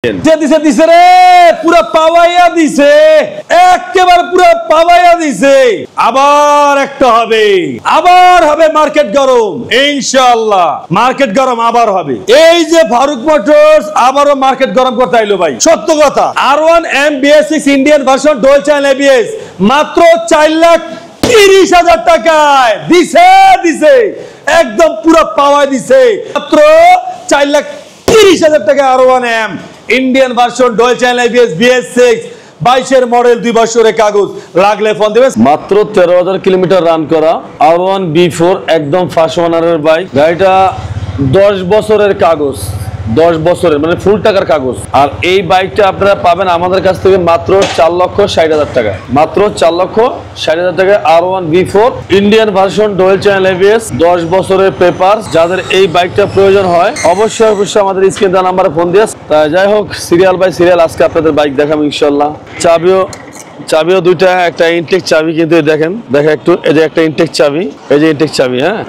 দিছে রে পুরো পাওয়াইয়া দিছে, একেবারে পুরো পাওয়াইয়া দিছে। আবার একটা হবে, আবার হবে মার্কেট গরম ইনশাআল্লাহ। মার্কেট গরম আবার হবে। এই যে ফারুক মোটরস আবারও মার্কেট গরম করতে আইলো ভাই, সত্য কথা। R1M BS6 Indian version dual channel ABS মাত্র 4,30,000 টাকায় দিছে একদম পুরো পাওয়া দিছে। মাত্র 4,30,000 টাকা R1M Indian version dual channel ABS BS6 22 model, 2 বছরের কাগজ। লাগলে ফোন দিবেন। মাত্র 13,000 কিলোমিটার রান করা R1 B4 একদম ফার্স্ট ওনারের বাইক। গাড়িটা 10 বছরের কাগজ, 10 বছরের মানে ফুল টাকার কাগজ। আর এই বাইকটা আপনারা পাবেন আমাদের কাছ থেকে মাত্র 4,60,000 টাকা, মাত্র 4,60,000 টাকা R1 B4 Indian version dual channel ABS 10 বছরের পেপার। যাদের এই বাইকটা প্রয়োজন হয় অবশ্যই আমাদের স্ক্রিন দেওয়া নাম্বারে ফোন দিয়ে। যাই হোক, সিরিয়াল বাই সিরিয়াল আজকে আপনাদের বাইক দেখাবো ইনশাল্লাহ। চাবিও দুইটা, একটা ইনটেক চাবি, কিন্তু দেখেন একটু, এই যে একটা ইনটেক চাবি, এই যে ইনটেক চাবি, হ্যাঁ।